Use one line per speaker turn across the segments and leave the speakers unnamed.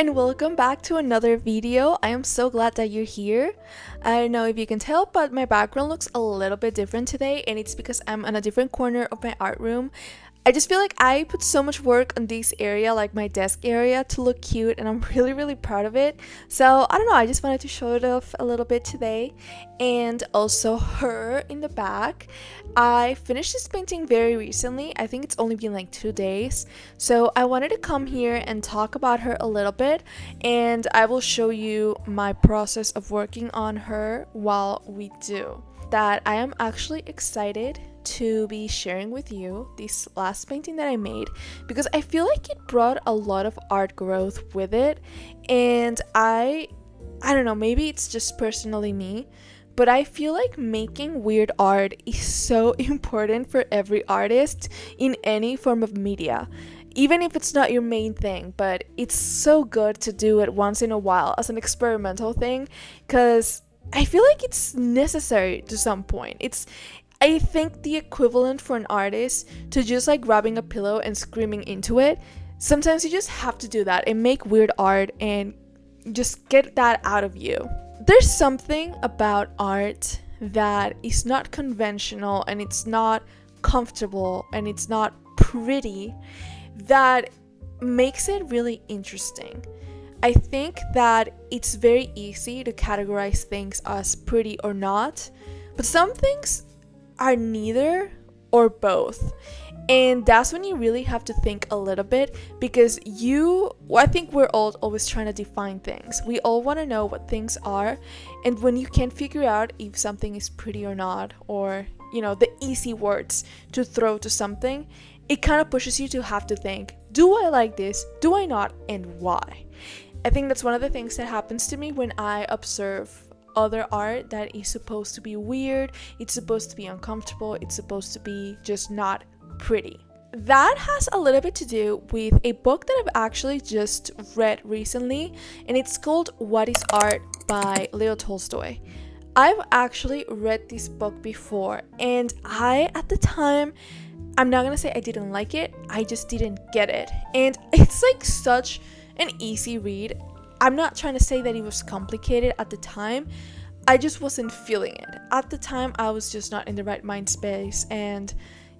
and welcome back to another video. I am so glad that you're here. I don't know if you can tell, but my background looks a little bit different today, and it's because I'm in a different corner of my art room. I just feel like I put so much work on this area, like my desk area, to look cute, and I'm really proud of it. So I don't know, I just wanted to show it off a little bit today. And also her in the back. I finished this painting very recently. I think it's only been like 2 days. So I wanted to come here and talk about her a little bit, and I will show you my process of working on her while we do that. I am actually excited to be sharing with you this last painting that I made because I feel like it brought a lot of art growth with it. And I don't know, maybe it's just personally me, but I feel like making weird art is so important for every artist in any form of media, even if it's not your main thing. But it's so good to do it once in a while as an experimental thing, because I feel like it's necessary to some point. I think the equivalent for an artist to just like grabbing a pillow and screaming into it. Sometimes you just have to do that and make weird art and just get that out of you. There's something about art that is not conventional, and it's not comfortable, and it's not pretty, that makes it really interesting. I think that it's very easy to categorize things as pretty or not, but some things are neither or both. And that's when you really have to think a little bit, because I think we're all always trying to define things. We all want to know what things are, and when you can't figure out if something is pretty or not, or the easy words to throw to something, it kind of pushes you to have to think, do I like this, do I not, and why? I think that's one of the things that happens to me when I observe other art that is supposed to be weird, it's supposed to be uncomfortable, it's supposed to be just not pretty. That has a little bit to do with a book that I've actually just read recently, and it's called What is Art by Leo Tolstoy. I've actually read this book before, and at the time, I'm not gonna say I didn't like it, I just didn't get it. And it's like such an easy read. I'm not trying to say that it was complicated at the time. I just wasn't feeling it. At the time, I was just not in the right mind space, and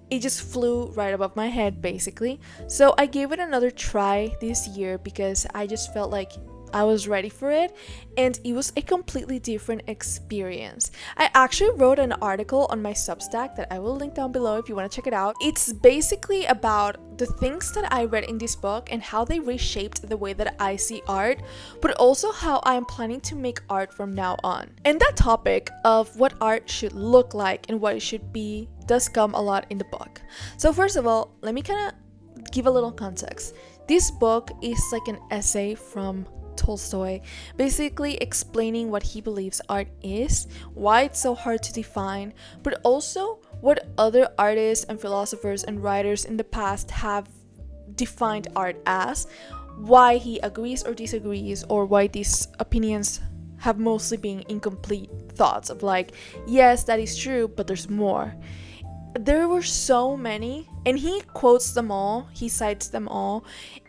it just flew right above my head, basically. So I gave it another try this year because I just felt like I was ready for it, and it was a completely different experience. I actually wrote an article on my Substack that I will link down below if you want to check it out. It's basically about the things that I read in this book and how they reshaped the way that I see art, but also how I am planning to make art from now on. And that topic of what art should look like and what it should be does come a lot in the book. So first of all, let me kind of give a little context. This book is like an essay from Tolstoy, basically explaining what he believes art is, why it's so hard to define, but also what other artists and philosophers and writers in the past have defined art as, why he agrees or disagrees, or why these opinions have mostly been incomplete thoughts of like, yes, that is true, but there's more. There were so many, and he quotes them all, he cites them all,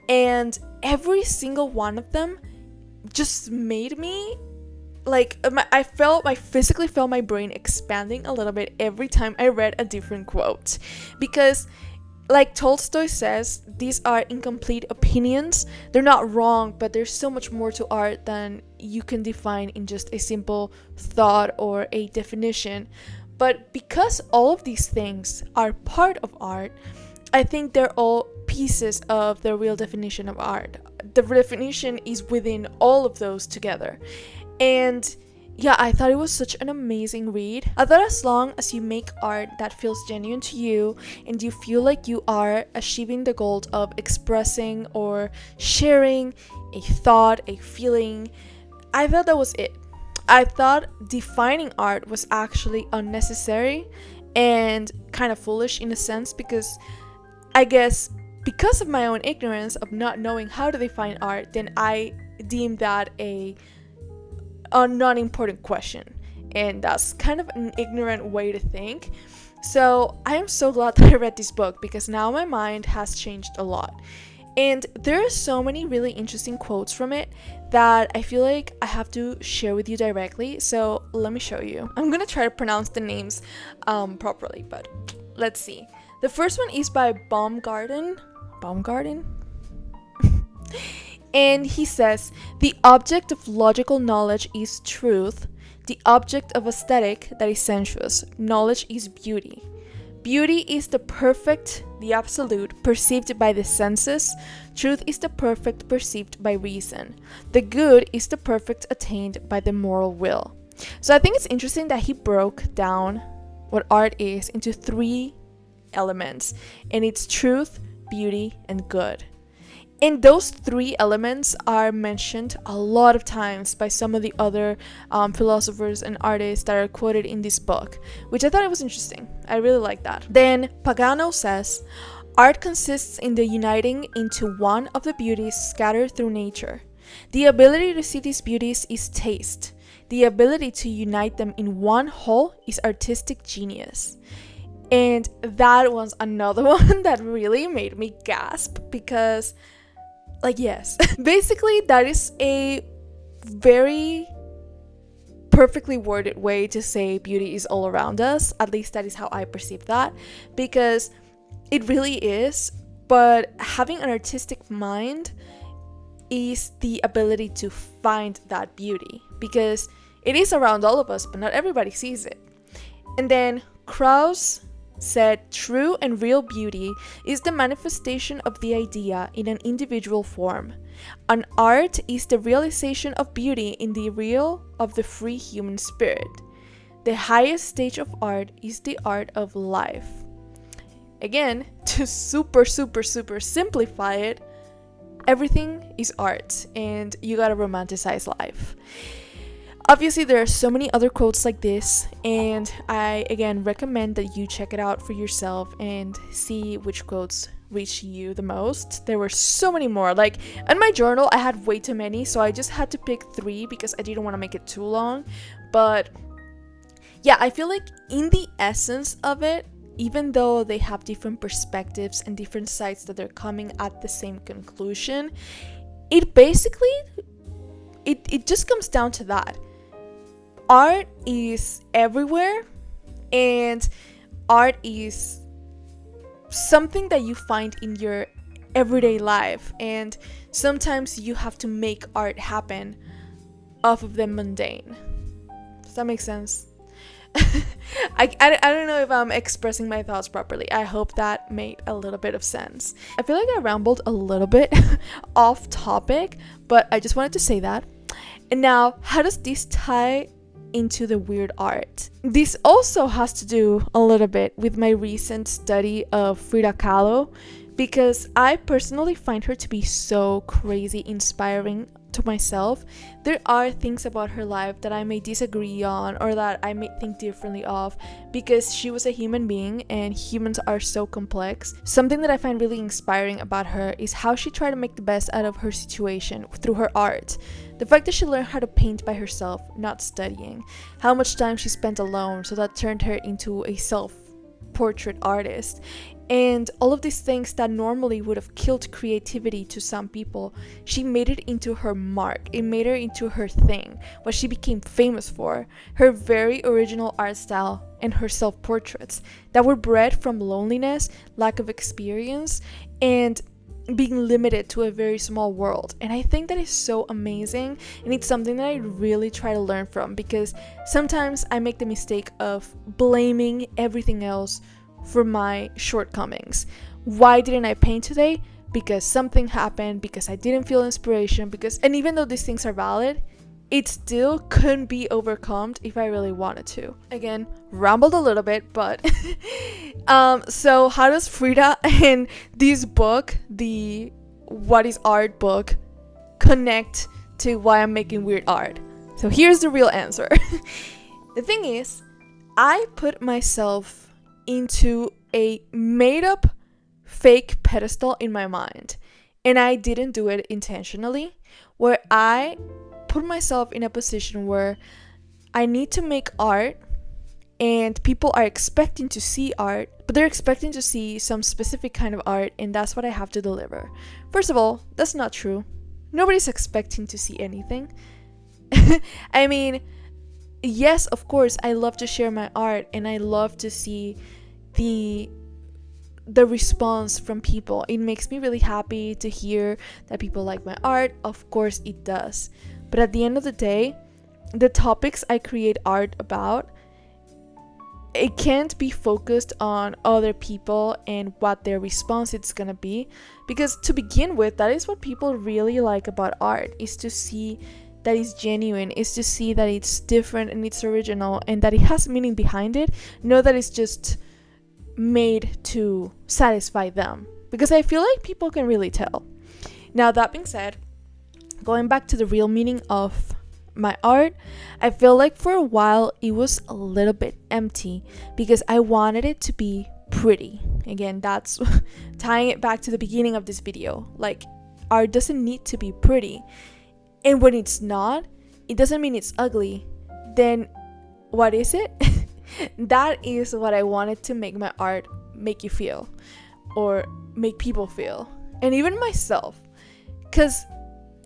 and every single one of them just made me like, I physically felt my brain expanding a little bit every time I read a different quote, because like Tolstoy says, these are incomplete opinions. They're not wrong, but there's so much more to art than you can define in just a simple thought or a definition. But because all of these things are part of art, I think they're all pieces of the real definition of art. The definition is within all of those together. And yeah, I thought it was such an amazing read. I thought as long as you make art that feels genuine to you, and you feel like you are achieving the goal of expressing or sharing a thought, a feeling, I thought that was it. I thought defining art was actually unnecessary and kind of foolish in a sense, because I guess because of my own ignorance of not knowing how to define art, then I deemed that a non-important question, and that's kind of an ignorant way to think. So I am so glad that I read this book, because now my mind has changed a lot. And there are so many really interesting quotes from it that I feel like I have to share with you directly. So let me show you. I'm gonna try to pronounce the names properly, but let's see. The first one is by Baumgarten. And he says, the object of logical knowledge is truth. The object of aesthetic, that is sensuous, knowledge is beauty. Beauty is the perfect, the absolute, perceived by the senses. Truth is the perfect, perceived by reason. The good is the perfect, attained by the moral will. So I think it's interesting that he broke down what art is into 3 elements, and it's truth, beauty, and good. And those 3 elements are mentioned a lot of times by some of the other philosophers and artists that are quoted in this book, which I thought it was interesting. I really like that. Then Pagano says, art consists in the uniting into one of the beauties scattered through nature. The ability to see these beauties is taste. The ability to unite them in one whole is artistic genius. And that was another one that really made me gasp because, like, yes, basically that is a very perfectly worded way to say beauty is all around us. At least that is how I perceive that, because it really is. But having an artistic mind is the ability to find that beauty, because it is around all of us, but not everybody sees it. And then Krauss said, true and real beauty is the manifestation of the idea in an individual form. An art is the realization of beauty in the real of the free human spirit. The highest stage of art is the art of life. Again, to super simplify it, everything is art, and you gotta romanticize life. Obviously, there are so many other quotes like this, and I, again, recommend that you check it out for yourself and see which quotes reach you the most. There were so many more. Like, in my journal, I had way too many, so I just had to pick 3 because I didn't want to make it too long. But, yeah, I feel like in the essence of it, even though they have different perspectives and different sides that they're coming at the same conclusion, it basically, it just comes down to that. Art is everywhere, and art is something that you find in your everyday life, and sometimes you have to make art happen off of the mundane. Does that make sense? I don't know if I'm expressing my thoughts properly. I hope that made a little bit of sense. I feel like I rambled a little bit off topic, but I just wanted to say that. And now, how does this tie into the weird art? This also has to do a little bit with my recent study of Frida Kahlo, because I personally find her to be so crazy inspiring to myself. There are things about her life that I may disagree on or that I may think differently of, because she was a human being and humans are so complex. Something that I find really inspiring about her is how she tried to make the best out of her situation through her art. The fact that she learned how to paint by herself, not studying. How much time she spent alone, so that turned her into a self-portrait artist. And all of these things that normally would have killed creativity to some people, she made it into her mark. It made her into her thing, what she became famous for. Her very original art style and her self-portraits that were bred from loneliness, lack of experience, and being limited to a very small world. And I think that is so amazing, and it's something that I really try to learn from, because sometimes I make the mistake of blaming everything else for my shortcomings. Why didn't I paint today? Because something happened, because I didn't feel inspiration, and even though these things are valid, it still couldn't be overcome if I really wanted to. Again, rambled a little bit, but so how does Frida and this book, the What is Art book, connect to why I'm making weird art? So here's the real answer. The thing is, I put myself into a made-up fake pedestal in my mind, and I didn't do it intentionally, where I put myself in a position where I need to make art and people are expecting to see art, but they're expecting to see some specific kind of art, and that's what I have to deliver. First of all, that's not true. Nobody's expecting to see anything. I mean, yes, of course, I love to share my art, and I love to see the response from people. It makes me really happy to hear that people like my art. Of course it does. But at the end of the day, the topics I create art about, it can't be focused on other people and what their response is gonna be, because to begin with, that is what people really like about art, is to see that it's genuine, is to see that it's different and it's original and that it has meaning behind it, not that it's just made to satisfy them, because I feel like people can really tell. Now, that being said, going back to the real meaning of my art, I feel like for a while it was a little bit empty because I wanted it to be pretty. Again, that's tying it back to the beginning of this video. Like, art doesn't need to be pretty, and when it's not, it doesn't mean it's ugly. Then what is it? That is what I wanted to make my art make you feel, or make people feel, and even myself, because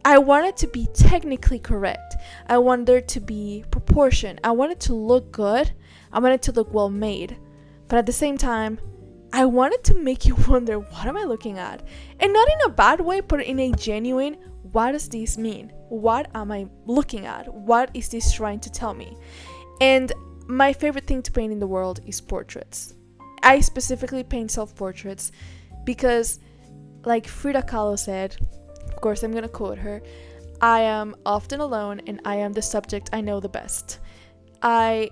I want it to be technically correct. I want there to be proportion. I want it to look good. I want it to look well made. But at the same time, I want it to make you wonder, what am I looking at? And not in a bad way, but in a genuine, what does this mean? What am I looking at? What is this trying to tell me? And my favorite thing to paint in the world is portraits. I specifically paint self-portraits because, like Frida Kahlo said, of course I'm gonna quote her, "I am often alone and I am the subject I know the best." I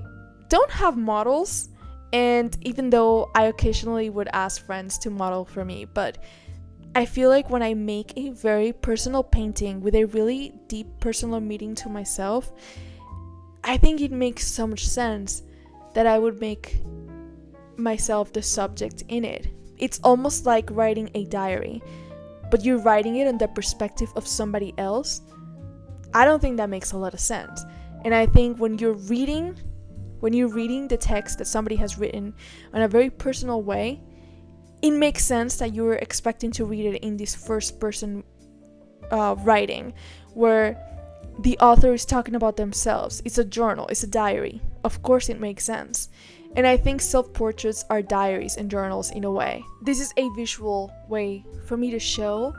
don't have models, and even though I occasionally would ask friends to model for me, but I feel like when I make a very personal painting with a really deep personal meaning to myself, I think it makes so much sense that I would make myself the subject in it. It's almost like writing a diary, but you're writing it in the perspective of somebody else. I don't think that makes a lot of sense. And I think when you're reading the text that somebody has written in a very personal way, it makes sense that you're expecting to read it in this first person writing, where the author is talking about themselves. It's a journal, it's a diary. Of course it makes sense. And I think self-portraits are diaries and journals in a way. This is a visual way for me to show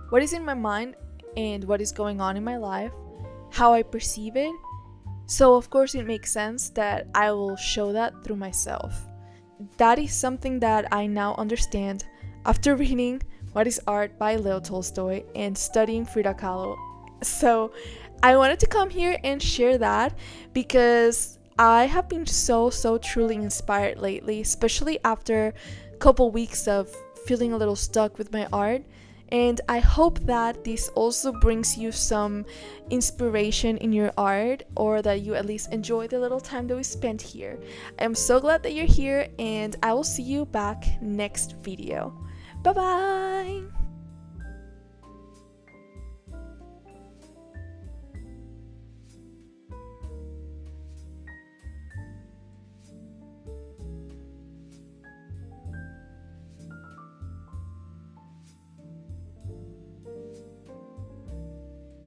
what is in my mind and what is going on in my life, how I perceive it. So of course it makes sense that I will show that through myself. That is something that I now understand after reading What is Art by Leo Tolstoy and studying Frida Kahlo. So I wanted to come here and share that because I have been so truly inspired lately, especially after a couple weeks of feeling a little stuck with my art. And I hope that this also brings you some inspiration in your art, or that you at least enjoy the little time that we spent here. I'm so glad that you're here, and I will see you back next video. Bye bye!